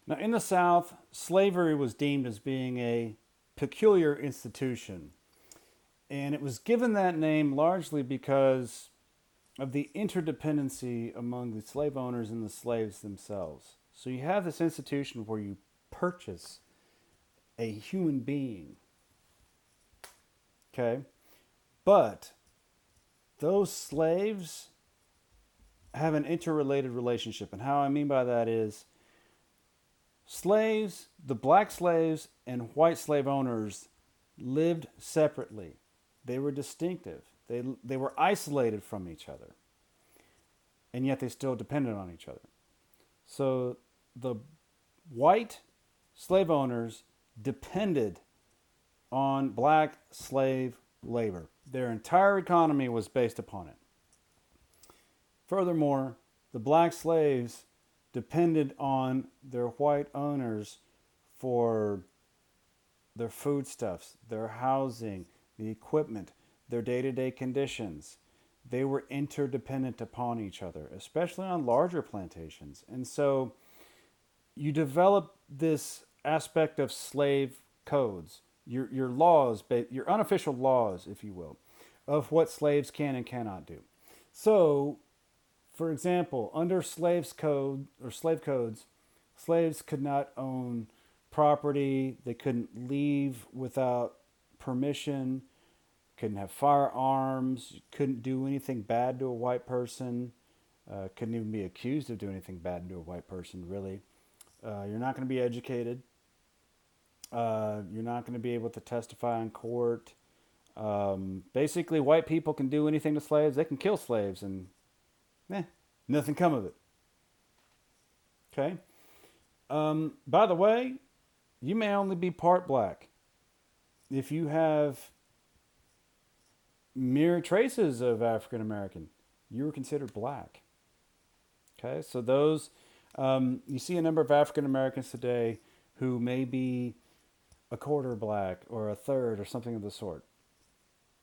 Now, in the South, slavery was deemed as being a peculiar institution, and it was given that name largely because of the interdependency among the slave owners and the slaves themselves. So you have this institution where you purchase a human being, okay? But those slaves have an interrelated relationship. And how I mean by that is slaves, the black slaves and white slave owners lived separately. They were distinctive. They were isolated from each other, and yet they still depended on each other. So the white slave owners depended on black slave labor. Their entire economy was based upon it. Furthermore, the black slaves depended on their white owners for their foodstuffs, their housing, the equipment, their day to day conditions. They were interdependent upon each other, especially on larger plantations. And so you develop this aspect of slave codes, your laws, your unofficial laws, if you will, of what slaves can and cannot do. So, for example, under slaves code or slave codes, slaves could not own property. They couldn't leave without permission. Couldn't have firearms. Couldn't do anything bad to a white person. Couldn't even be accused of doing anything bad to a white person, really. You're not going to be educated. You're not going to be able to testify in court. Basically, white people can do anything to slaves. They can kill slaves, and eh, nothing come of it. Okay. By the way, you may only be part black. If you have mere traces of African American, you were considered black. Okay, so those you see a number of African Americans today who may be a quarter black or a third or something of the sort.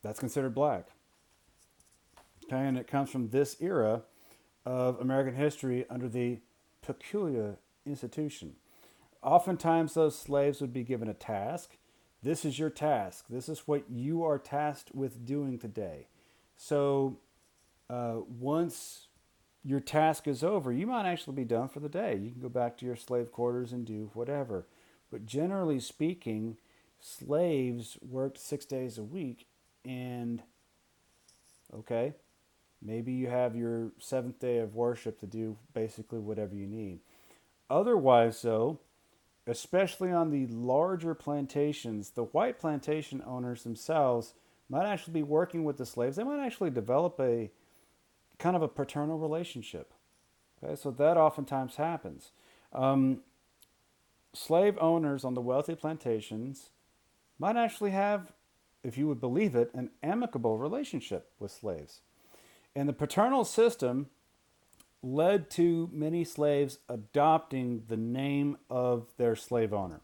That's considered black. Okay, and it comes from this era of American history under the peculiar institution. Oftentimes, those slaves would be given a task. This is your task. This is what you are tasked with doing today. So, once your task is over, you might actually be done for the day. You can go back to your slave quarters and do whatever. But generally speaking, slaves worked 6 days a week, and okay, maybe you have your seventh day of worship to do basically whatever you need. Otherwise, though, especially on the larger plantations, the white plantation owners themselves might actually be working with the slaves. They might actually develop a kind of a paternal relationship. Okay, so that oftentimes happens. Um, Slave owners on the wealthy plantations might actually have, if you would believe it, an amicable relationship with slaves. And the paternal system led to many slaves adopting the name of their slave owner.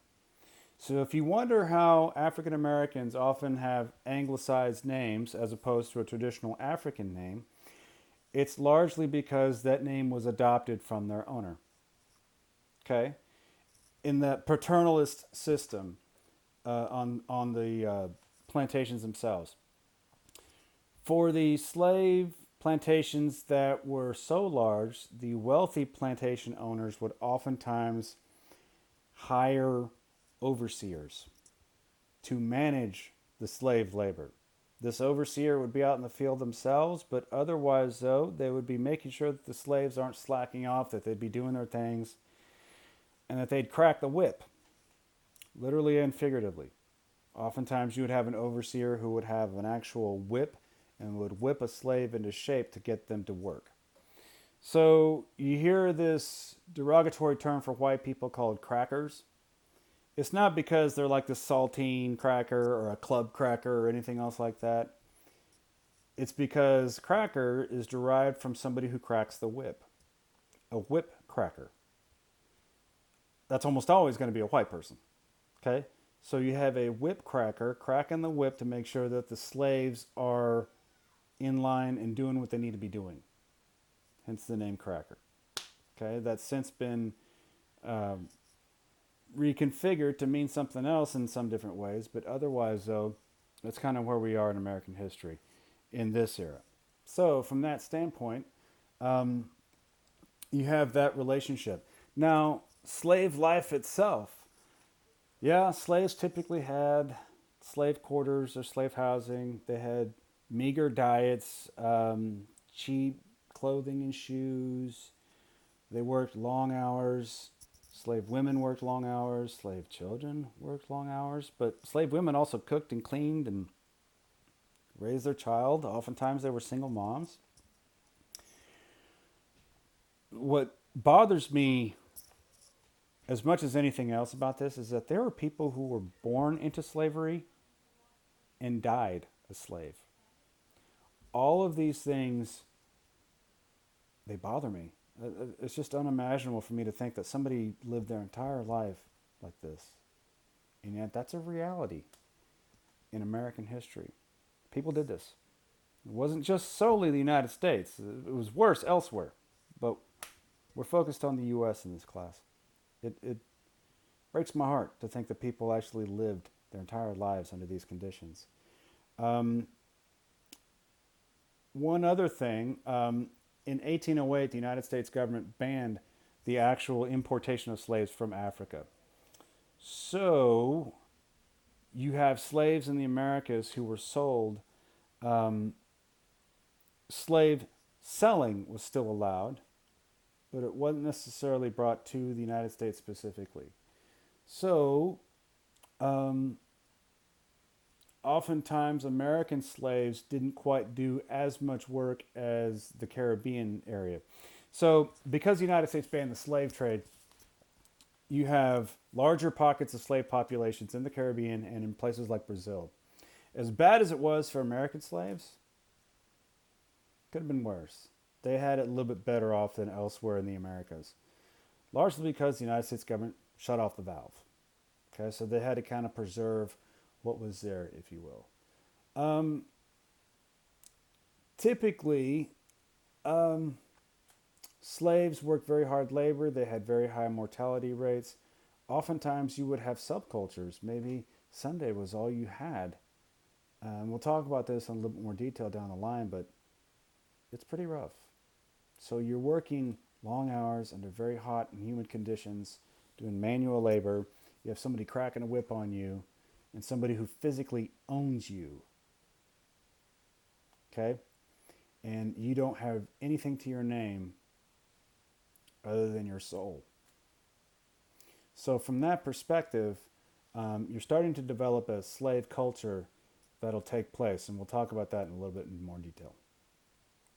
So if you wonder how African Americans often have anglicized names as opposed to a traditional African name, it's largely because that name was adopted from their owner. Okay? In the paternalist system on the plantations themselves. For the slave plantations that were so large, the wealthy plantation owners would oftentimes hire overseers to manage the slave labor. This overseer would be out in the field themselves, but otherwise, though, they would be making sure that the slaves aren't slacking off, that they'd be doing their things, and that they'd crack the whip, literally and figuratively. Oftentimes, you would have an overseer who would have an actual whip and would whip a slave into shape to get them to work. So, you hear this derogatory term for white people called crackers. It's not because they're like the saltine cracker or a club cracker or anything else like that. It's because cracker is derived from somebody who cracks the whip. A whip cracker. That's almost always going to be a white person. Okay? So you have a whip cracker cracking the whip to make sure that the slaves are in line and doing what they need to be doing. Hence the name cracker. Okay? That's since been reconfigured to mean something else in some different ways. But otherwise, though, that's kind of where we are in American history in this era. So, from that standpoint, um, you have that relationship. Now, slave life itself. Yeah, slaves typically had slave quarters or slave housing. They had meager diets, cheap clothing and shoes. They worked long hours. Slave women worked long hours. Slave children worked long hours. But slave women also cooked and cleaned and raised their child. Oftentimes they were single moms. What bothers me as much as anything else about this is that there are people who were born into slavery and died a slave. All of these things, they bother me. It's just unimaginable for me to think that somebody lived their entire life like this. And yet that's a reality in American history. People did this. It wasn't just solely the United States. It was worse elsewhere. But we're focused on the U.S. in this class. It breaks my heart to think that people actually lived their entire lives under these conditions. Um, One other thing, in 1808, the United States government banned the actual importation of slaves from Africa. So you have slaves in the Americas who were sold. Um, Slave selling was still allowed, but it wasn't necessarily brought to the United States specifically. So um, oftentimes American slaves didn't quite do as much work as the Caribbean area. So, because the United States banned the slave trade, you have larger pockets of slave populations in the Caribbean and in places like Brazil. As bad as it was for American slaves, it could have been worse. They had it a little bit better off than elsewhere in the Americas, largely because the United States government shut off the valve. Okay, so they had to kind of preserve what was there, if you will. Um, Typically, um, slaves worked very hard labor. They had very high mortality rates. Oftentimes, you would have subcultures. Maybe Sunday was all you had. We'll talk about this in a little bit more detail down the line, but it's pretty rough. So you're working long hours under very hot and humid conditions, doing manual labor. You have somebody cracking a whip on you, and somebody who physically owns you. Okay? And you don't have anything to your name other than your soul. So, from that perspective, you're starting to develop a slave culture that'll take place, and we'll talk about that in a little bit in more detail.